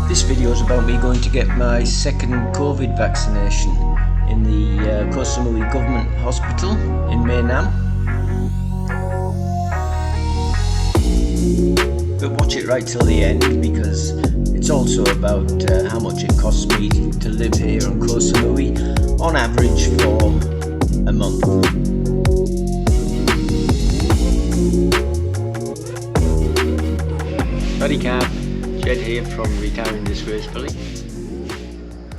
This video is about me going to get my second COVID vaccination in the Kho Samui Government Hospital in Mae Nam. But watch it right till the end, because it's also about how much it costs me to live here on Koh Samui on average for a month. Buddy cab, Jed here from Retiring Disgracefully.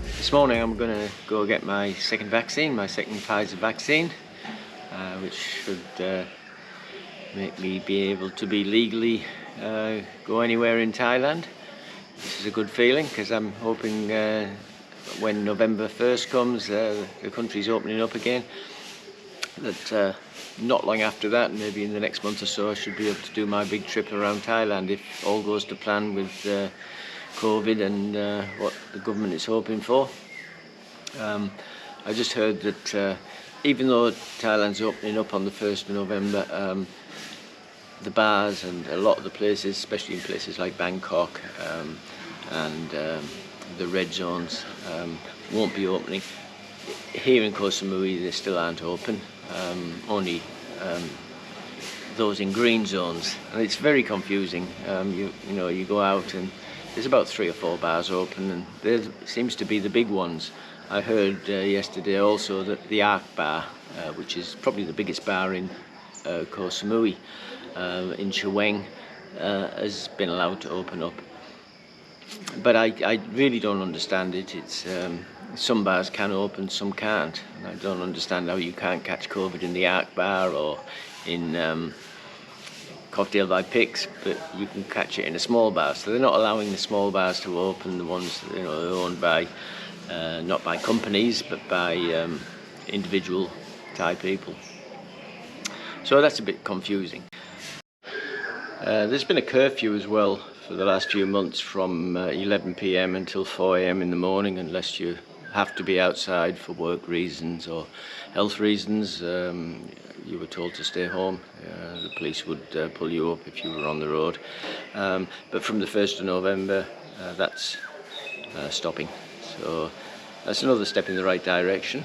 This morning I'm going to go get my second vaccine, my second Pfizer vaccine, which should make me be able to be legally go anywhere in Thailand. This is a good feeling, because I'm hoping when November 1st comes, the country's opening up again, that not long after that, maybe in the next month or so, I should be able to do my big trip around Thailand if all goes to plan with COVID and what the government is hoping for. I just heard that even though Thailand's opening up on the 1st of November, the bars and a lot of the places, especially in places like Bangkok and the red zones, won't be opening. Here in Koh Samui they still aren't open, only those in green zones, and it's very confusing. You know, you go out and there's about 3 or 4 bars open, and there seems to be the big ones. I heard yesterday also that the Arc Bar, which is probably the biggest bar in Koh Samui, in Chaweng, has been allowed to open up. But I really don't understand it. It's some bars can open, some can't. And I don't understand how you can't catch COVID in the Arc Bar or in Cocktail by Pix, but you can catch it in a small bar. So they're not allowing the small bars to open, the ones that, are owned by not by companies but by individual Thai people. So that's a bit confusing. There's been a curfew as well for the last few months from 11 p.m. until 4 a.m. in the morning, unless you have to be outside for work reasons or health reasons. You were told to stay home. The police would pull you up if you were on the road. But from the 1st of November, that's stopping. So that's another step in the right direction.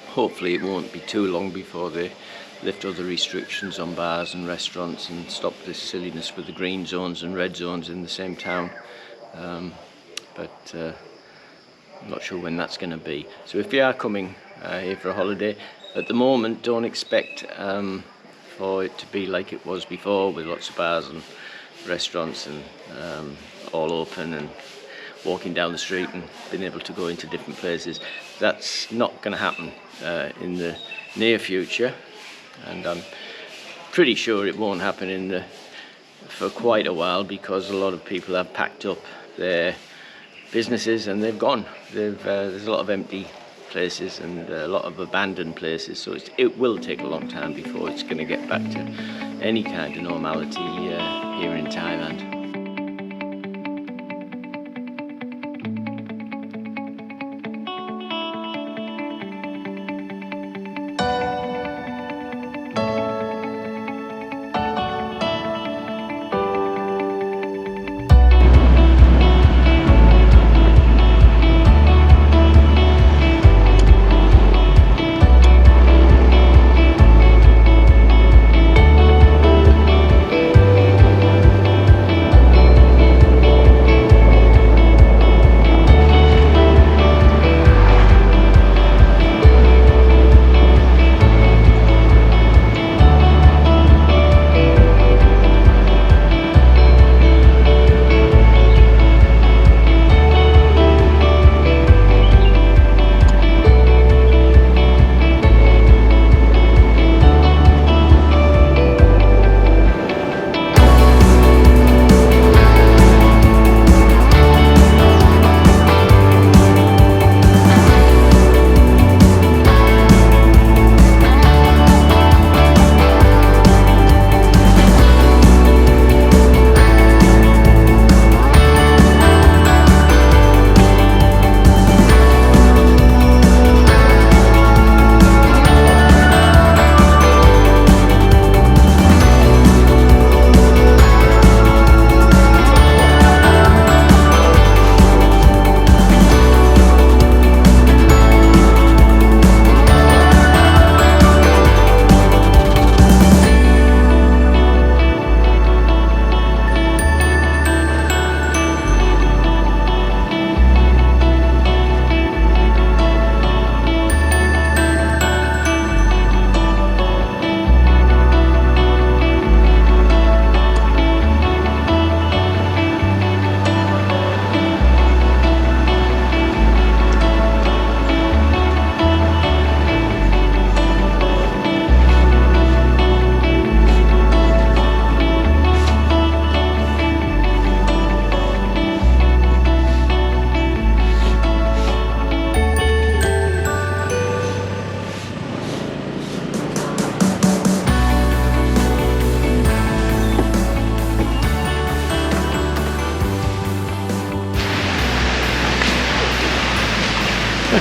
Hopefully it won't be too long before they lift other restrictions on bars and restaurants and stop this silliness with the green zones and red zones in the same town. But I'm not sure when that's going to be. So if you are coming here for a holiday, at the moment don't expect for it to be like it was before, with lots of bars and restaurants and all open and walking down the street and being able to go into different places. That's not going to happen in the near future, and I'm pretty sure it won't happen for quite a while, because a lot of people have packed up their businesses and they've gone. There's a lot of empty places and a lot of abandoned places, so it will take a long time before it's going to get back to any kind of normality here in Thailand.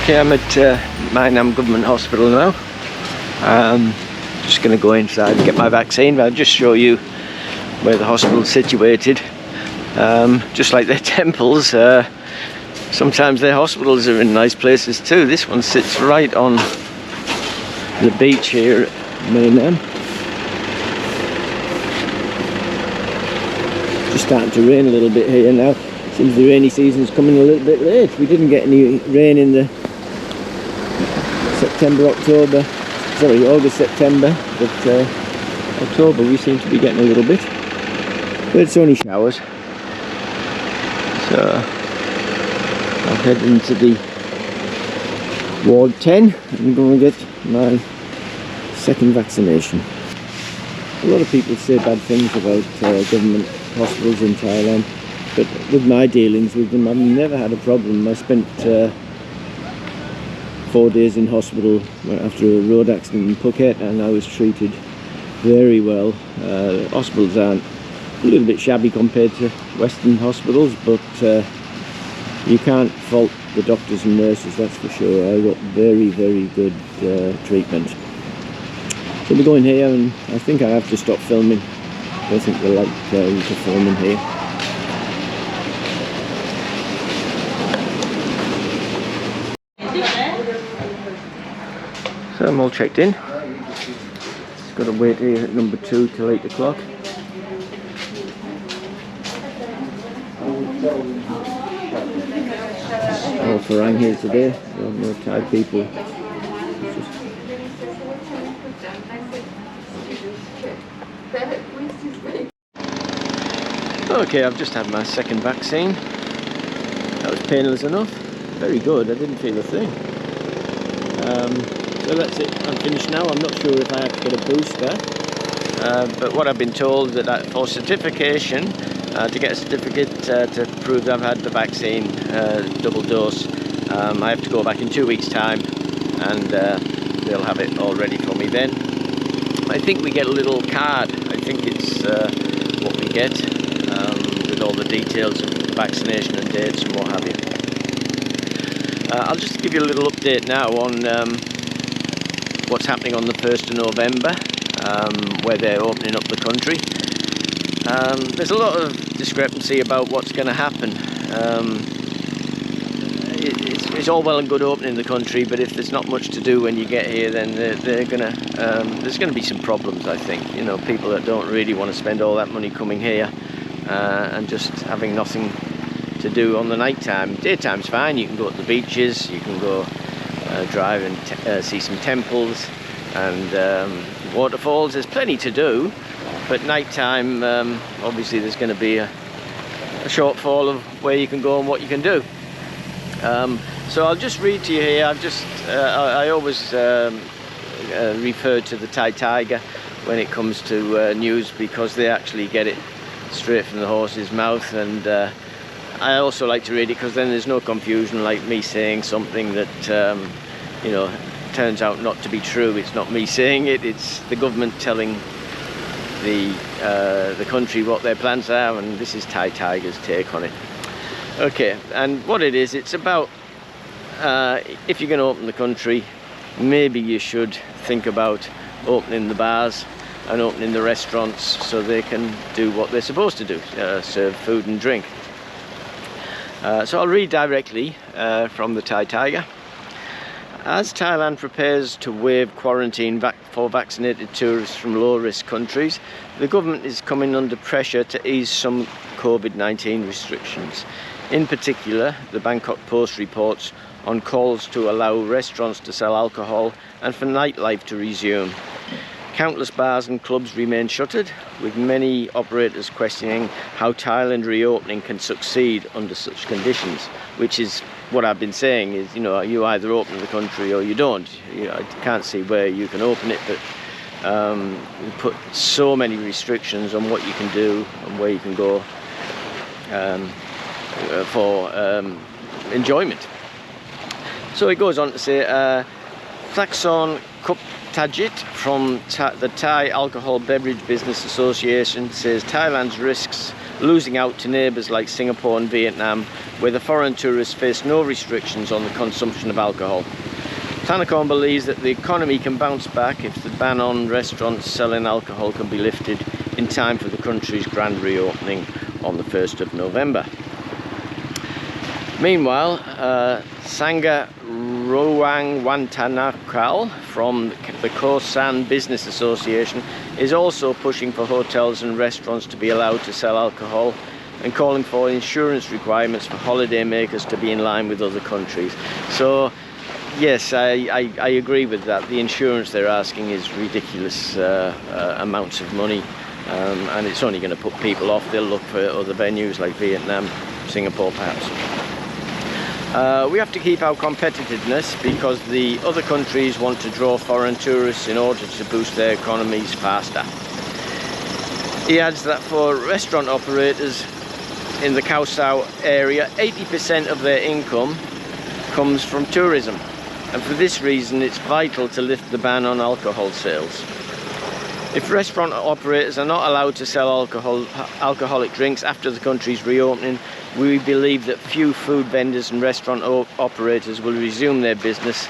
Okay, I'm at Thailand Government Hospital now. Just going to go inside and get my vaccine, but I'll just show you where the hospital's situated. Just like their temples, sometimes their hospitals are in nice places too. This one sits right on the beach here at Mainam. Just starting to rain a little bit here now. Seems the rainy season's coming a little bit late. We didn't get any rain in the August, September, but October we seem to be getting a little bit. But it's only showers. So I'll head into the Ward 10 and go and get my second vaccination. A lot of people say bad things about government hospitals in Thailand, but with my dealings with them, I've never had a problem. I spent 4 days in hospital after a road accident in Phuket, and I was treated very well. Hospitals aren't a little bit shabby compared to Western hospitals, but you can't fault the doctors and nurses, that's for sure. I got very, very good treatment. So we're going here, and I think I have to stop filming. I don't think they like you to film in here. So I'm all checked in. Just got to wait here at number 2 till 8 o'clock. All Farang here today. No Thai people. Okay, I've just had my second vaccine. That was painless enough. Very good. I didn't feel a thing. So that's it, I'm finished now. I'm not sure if I have to get a booster, but what I've been told that for certification, to get a certificate to prove that I've had the vaccine, double dose, I have to go back in 2 weeks' time, and they'll have it all ready for me then. I think we get a little card. I think it's what we get with all the details of the vaccination and dates and what have you. I'll just give you a little update now on what's happening on the 1st of November, where they're opening up the country. There's a lot of discrepancy about what's going to happen. It's all well and good opening the country, but if there's not much to do when you get here, then there's going to be some problems, I think. You know, people that don't really want to spend all that money coming here and just having nothing to do on the night time. Daytime's fine. You can go to the beaches, you can go drive and see some temples and waterfalls. There's plenty to do, but nighttime obviously there's going to be a shortfall of where you can go and what you can do. So I'll just read to you here. I always refer to the Thai Tiger when it comes to news, because they actually get it straight from the horse's mouth, and I also like to read it because then there's no confusion, like me saying something that you know, turns out not to be true. It's not me saying it, it's the government telling the country what their plans are, and this is Thai Tiger's take on it. Okay, and what it is, it's about if you're going to open the country, maybe you should think about opening the bars and opening the restaurants so they can do what they're supposed to do, serve food and drink. So I'll read directly from the Thai Tiger. As Thailand prepares to waive quarantine for vaccinated tourists from low-risk countries, the government is coming under pressure to ease some COVID-19 restrictions. In particular, the Bangkok Post reports on calls to allow restaurants to sell alcohol and for nightlife to resume. Countless bars and clubs remain shuttered, with many operators questioning how Thailand reopening can succeed under such conditions, which is what I've been saying is, you know, you either open the country or you don't. You know, I can't see where you can open it, but we put so many restrictions on what you can do and where you can go for enjoyment. So it goes on to say, Thakson Tajit from the Thai Alcohol Beverage Business Association says Thailand's risks losing out to neighbours like Singapore and Vietnam, where the foreign tourists face no restrictions on the consumption of alcohol. Tanakon believes that the economy can bounce back if the ban on restaurants selling alcohol can be lifted in time for the country's grand reopening on the 1st of November. Meanwhile, Sangha Roang Wantanakal from the Koh Samui Business Association is also pushing for hotels and restaurants to be allowed to sell alcohol and calling for insurance requirements for holiday makers to be in line with other countries. So yes, I agree with that. The insurance they're asking is ridiculous amounts of money, and it's only going to put people off. They'll look for other venues like Vietnam, Singapore perhaps. We have to keep our competitiveness because the other countries want to draw foreign tourists in order to boost their economies faster. He adds that for restaurant operators in the Kho Samui area, 80% of their income comes from tourism, and for this reason it's vital to lift the ban on alcohol sales. If restaurant operators are not allowed to sell alcoholic drinks after the country's reopening, we believe that few food vendors and restaurant operators will resume their business,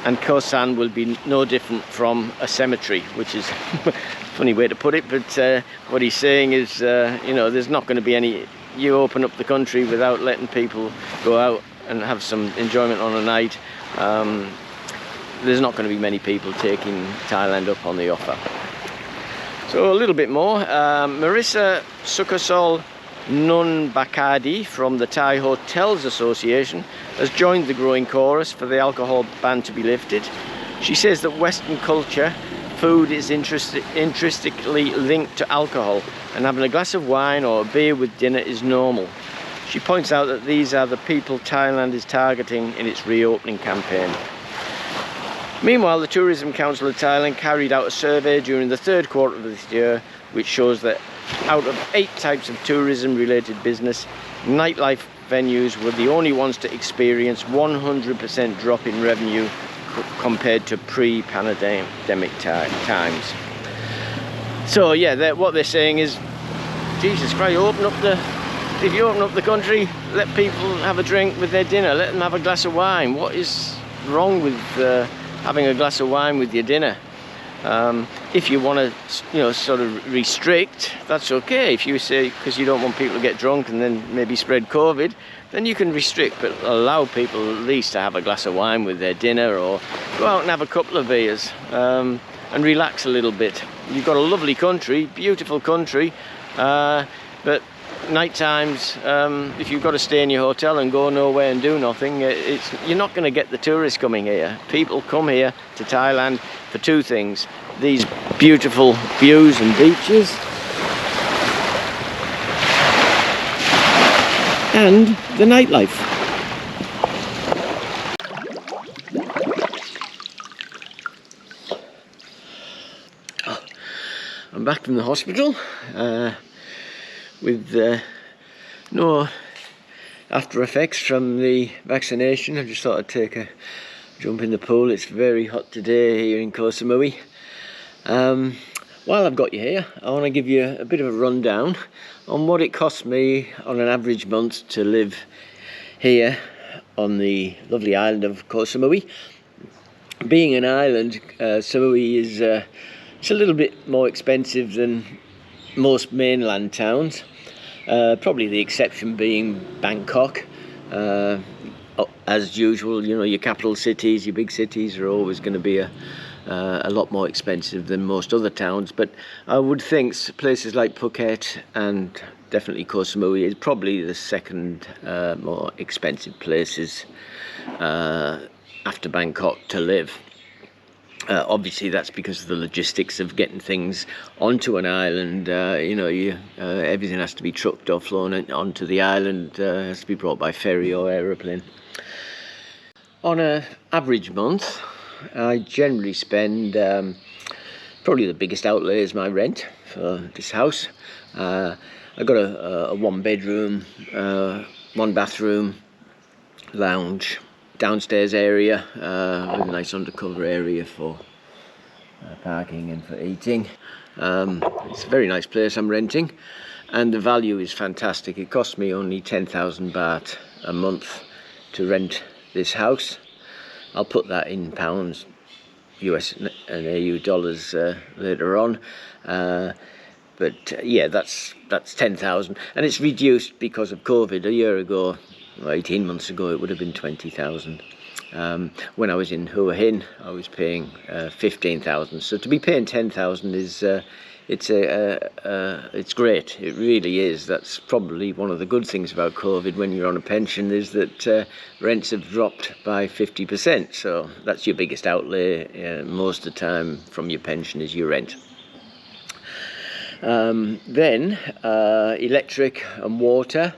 and Koh Samui will be no different from a cemetery, which is a funny way to put it, but what he's saying is, you know, there's not going to be any, you open up the country without letting people go out and have some enjoyment on a night, there's not going to be many people taking Thailand up on the offer. So a little bit more, Marissa Sukasol Nun Bakadi from the Thai Hotels Association has joined the growing chorus for the alcohol ban to be lifted. She says that Western culture, food is intrinsically linked to alcohol, and having a glass of wine or a beer with dinner is normal. She points out that these are the people Thailand is targeting in its reopening campaign. Meanwhile, the Tourism Council of Thailand carried out a survey during the third quarter of this year, which shows that out of 8 types of tourism-related business, nightlife venues were the only ones to experience 100% drop in revenue compared to pre-pandemic times. So yeah, what they're saying is, Jesus Christ, if you open up the country, let people have a drink with their dinner, let them have a glass of wine. What is wrong with having a glass of wine with your dinner? If you want to, you know, sort of restrict, that's okay. If you say, because you don't want people to get drunk and then maybe spread COVID, then you can restrict, but allow people at least to have a glass of wine with their dinner, or go out and have a couple of beers and relax a little bit. You've got a lovely country, beautiful country, but night times, if you've got to stay in your hotel and go nowhere and do nothing, you're not going to get the tourists coming here. People come here to Thailand for 2 things: these beautiful views and beaches, and the nightlife. I'm back from the hospital with no after effects from the vaccination. I just thought I'd take a jump in the pool. It's very hot today here in Kho Samui. While I've got you here, I want to give you a bit of a rundown on what it costs me on an average month to live here on the lovely island of Koh Samui. Being an island, Samui is it's a little bit more expensive than most mainland towns, probably the exception being Bangkok. As usual, you know, your capital cities, your big cities are always going to be a lot more expensive than most other towns, but I would think places like Phuket and definitely Koh Samui is probably the second more expensive places after Bangkok to live. Obviously that's because of the logistics of getting things onto an island. You know, everything has to be trucked or flown onto the island, has to be brought by ferry or aeroplane. On an average month, I generally spend, probably the biggest outlay is my rent for this house. I've got a 1-bedroom, 1-bathroom, lounge, downstairs area with a nice undercover area for parking and for eating. It's a very nice place I'm renting. and the value is fantastic. It cost me only 10,000 baht a month to rent this house. I'll put that in pounds, US and AU dollars later on. But yeah, that's 10,000, and it's reduced because of COVID. A year ago, or 18 months ago, it would have been 20,000. When I was in Hua Hin, I was paying 15,000. So to be paying 10,000 is it's great. It really is. That's probably one of the good things about COVID when you're on a pension, is that rents have dropped by 50%. So that's your biggest outlay most of the time from your pension, is your rent. Then electric and water.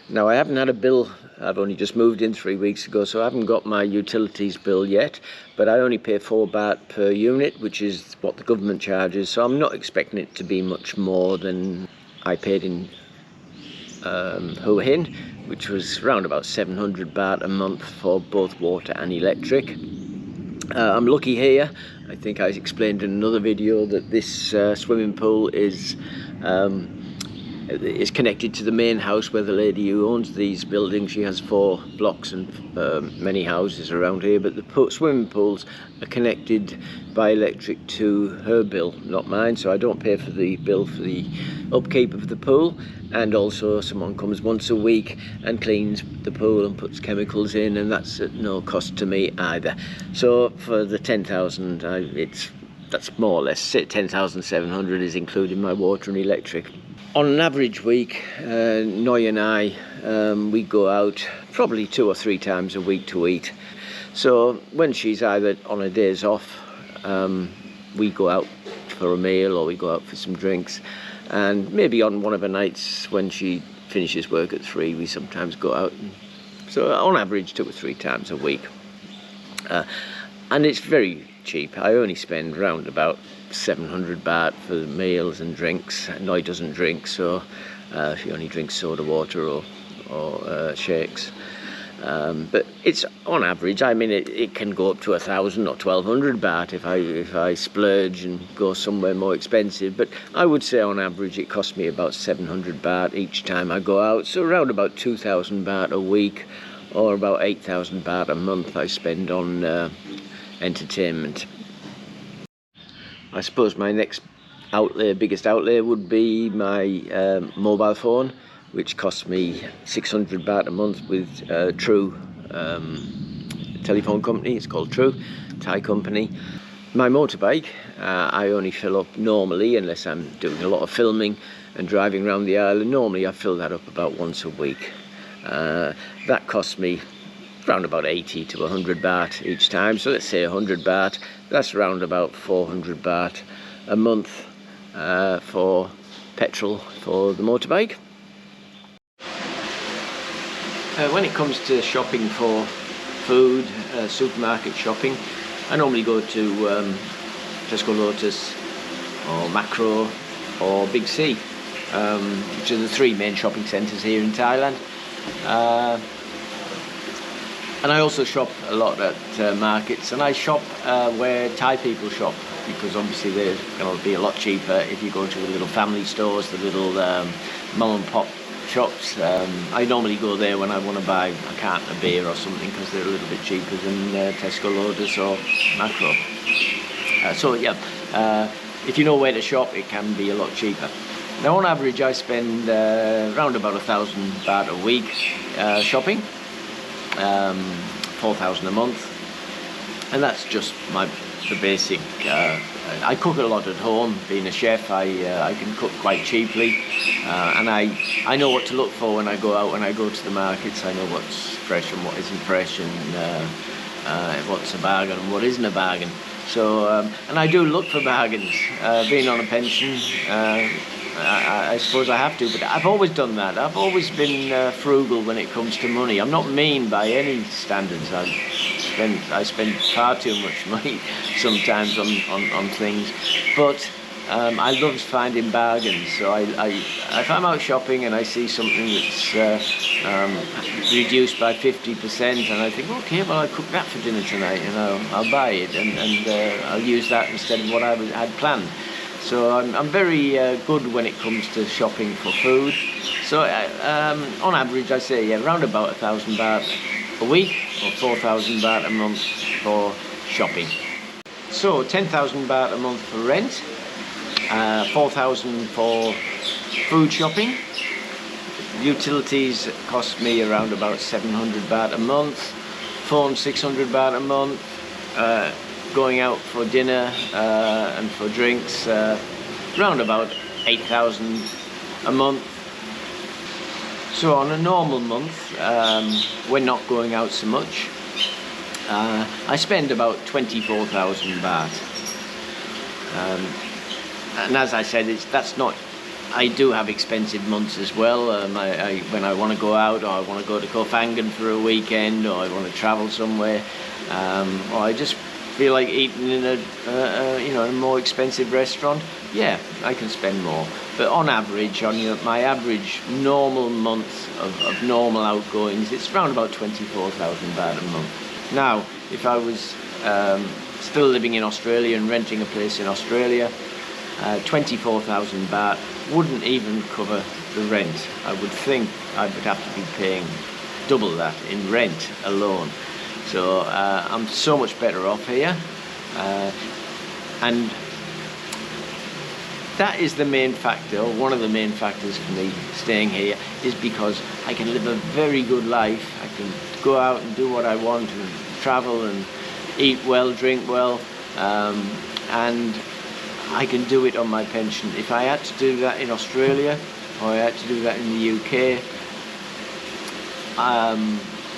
Now, I haven't had a bill. I've only just moved in 3 weeks ago, so I haven't got my utilities bill yet, but I only pay 4 baht per unit, which is what the government charges, so I'm not expecting it to be much more than I paid in Hua Hin, which was around about 700 baht a month for both water and electric. I'm lucky here. I think I explained in another video that this swimming pool is connected to the main house where the lady who owns these buildings, she has 4 blocks and many houses around here, but the swimming pools are connected by electric to her bill, not mine, so I don't pay for the bill for the upkeep of the pool. And also someone comes once a week and cleans the pool and puts chemicals in, and that's at no cost to me either. So for the 10,000, that's more or less 10,700 is including my water and electric. On an average week, Noi and I, we go out probably 2 or 3 times a week to eat. So when she's either on her days off, we go out for a meal or we go out for some drinks. And maybe on one of her nights when she finishes work at 3, we sometimes go out. So on average 2 or 3 times a week. And it's very cheap. I only spend round about 700 baht for meals and drinks. Noi doesn't drink, so she only drinks soda water or shakes. But it's on average. I mean, it can go up to 1,000 or 1,200 baht if I splurge and go somewhere more expensive. But I would say on average it costs me about 700 baht each time I go out. So around about 2,000 baht a week, or about 8,000 baht a month I spend on entertainment. I suppose my next biggest outlay would be my mobile phone, which costs me 600 baht a month with True telephone company. It's called True, Thai company. My motorbike, I only fill up normally, unless I'm doing a lot of filming and driving around the island. Normally I fill that up about once a week. That costs me around about 80 to 100 baht each time. So let's say 100 baht. That's around about 400 baht a month for petrol for the motorbike. When it comes to shopping for food, supermarket shopping, I normally go to Tesco Lotus or Macro or Big C, which are the 3 main shopping centres here in Thailand. And I also shop a lot at markets, and I shop where Thai people shop, because obviously they're going to be a lot cheaper if you go to the little family stores, the little mom and pop shops. I normally go there when I want to buy a carton of beer or something, because they're a little bit cheaper than Tesco Lotus or Macro. So yeah, if you know where to shop, it can be a lot cheaper. Now on average I spend around about 1,000 baht a week shopping, 4,000 a month, and that's just the basic. I cook a lot at home. Being a chef, I can cook quite cheaply, and I know what to look for when I go out. When I go to the markets, I know what's fresh and what isn't fresh, and what's a bargain and what isn't a bargain. So, and I do look for bargains. Being on a pension, I suppose I have to, but I've always done that. I've always been frugal when it comes to money. I'm not mean by any standards. I spend far too much money sometimes on things, but I love finding bargains. So if I'm out shopping and I see something that's reduced by 50%, and I think, okay, well, I'll cook that for dinner tonight, I'll buy it, and I'll use that instead of what I had planned. So I'm very good when it comes to shopping for food. So on average, I say around about 1,000 baht a week or 4,000 baht a month for shopping. So 10,000 baht a month for rent, 4,000 for food shopping. Utilities cost me around about 700 baht a month. Phone 600 baht a month. Going out for dinner and for drinks, around about 8,000 a month. So on a normal month, when not going out so much, I spend about 24,000 baht. And as I said, that's not. I do have expensive months as well. When I want to go out, or I want to go to Koh Phangan for a weekend, or I want to travel somewhere, or I just feel like eating in a more expensive restaurant, yeah, I can spend more. But on average, on my average normal month of normal outgoings, it's around about 24,000 baht a month. Now, if I was still living in Australia and renting a place in Australia, 24,000 baht wouldn't even cover the rent. I would think I would have to be paying double that in rent alone. So I'm so much better off here, and that is the main factor, or one of the main factors for me staying here, is because I can live a very good life. I can go out and do what I want and travel and eat well, drink well, and I can do it on my pension. If I had to do that in Australia, or I had to do that in the UK,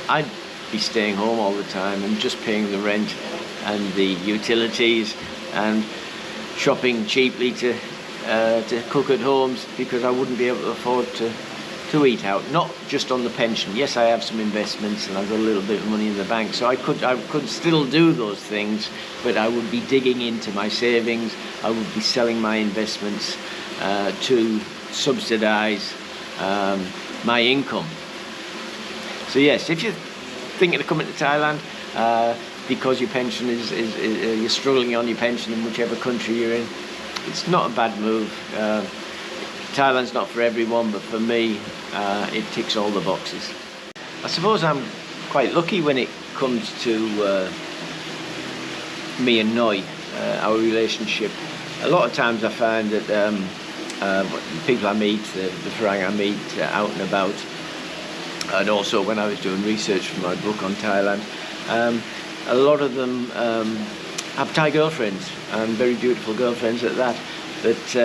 I'd be staying home all the time and just paying the rent and the utilities and shopping cheaply to cook at homes, because I wouldn't be able to afford to eat out. Not just on the pension. Yes, I have some investments and I've got a little bit of money in the bank, so I could still do those things, but I would be digging into my savings. I would be selling my investments to subsidise my income. So yes, if you're thinking of coming to Thailand because your pension is you're struggling on your pension in whichever country you're in, it's not a bad move. Thailand's not for everyone, but for me, it ticks all the boxes. I suppose I'm quite lucky when it comes to me and Noi, our relationship. A lot of times I find that people I meet, the Farang I meet out and about, and also when I was doing research for my book on Thailand, a lot of them have Thai girlfriends, and very beautiful girlfriends at that. But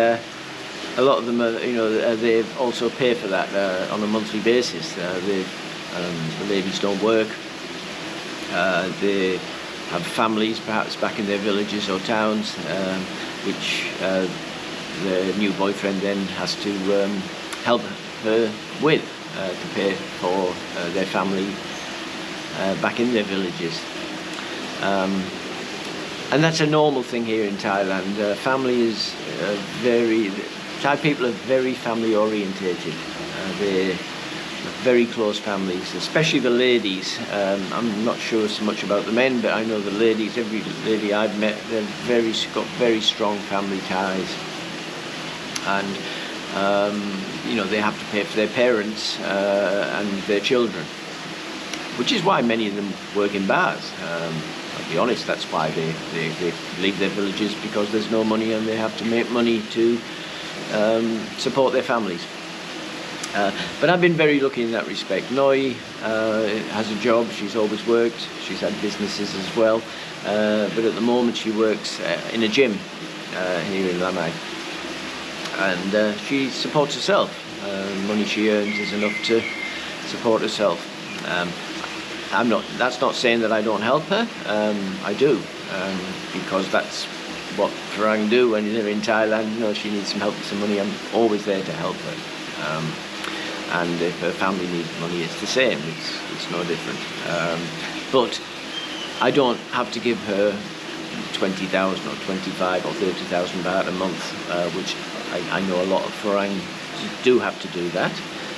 a lot of them, they also pay for that on a monthly basis. The ladies don't work. They have families, perhaps back in their villages or towns, which the new boyfriend then has to help her with to pay for their family back in their villages. And that's a normal thing here in Thailand. Family is Thai people are very family orientated. They're very close families, especially the ladies. I'm not sure so much about the men, but I know the ladies, every lady I've met, they've got very strong family ties. And they have to pay for their parents and their children, which is why many of them work in bars. I'll be honest, that's why they leave their villages, because there's no money and they have to make money to support their families. But I've been very lucky in that respect. Noi has a job, she's always worked, she's had businesses as well, but at the moment she works in a gym here in Lamai. And she supports herself. Money she earns is enough to support herself. That's not saying that I don't help her. I do, because that's what Farang do when they're in Thailand. She needs some help with some money, I'm always there to help her. And if her family needs money, it's the same. It's no different. But I don't have to give her 20,000 or 25 or 30,000 baht a month, which I know a lot of Farang do have to do that.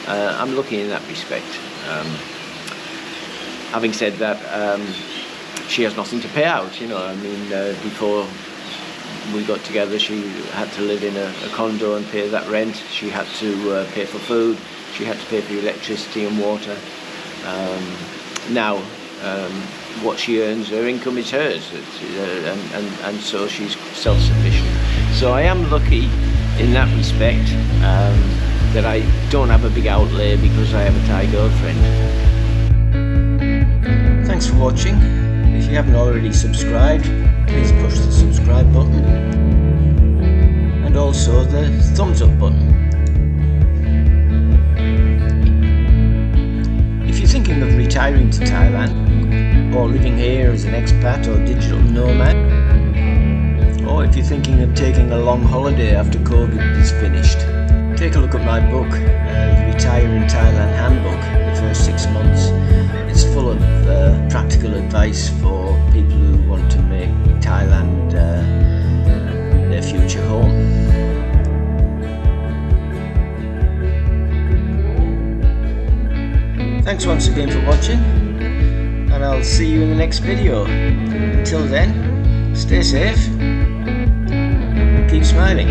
I'm lucky in that respect. Having said that, she has nothing to pay out. Before we got together, she had to live in a condo and pay that rent. She had to pay for food. She had to pay for electricity and water. Now, what she earns, her income is hers, and so she's self-sufficient. So I am lucky in that respect, that I don't have a big outlay because I have a Thai girlfriend. Thanks for watching. If you haven't already subscribed, please push the subscribe button and also the thumbs up button. If you're thinking of retiring to Thailand, or living here as an expat or digital nomad, or if you're thinking of taking a long holiday after COVID is finished, take a look at my book, Retire in Thailand Handbook, the first 6 months. It's full of practical advice for people who want to make Thailand their future home. Thanks once again for watching, and I'll see you in the next video. Until then, stay safe, keep smiling.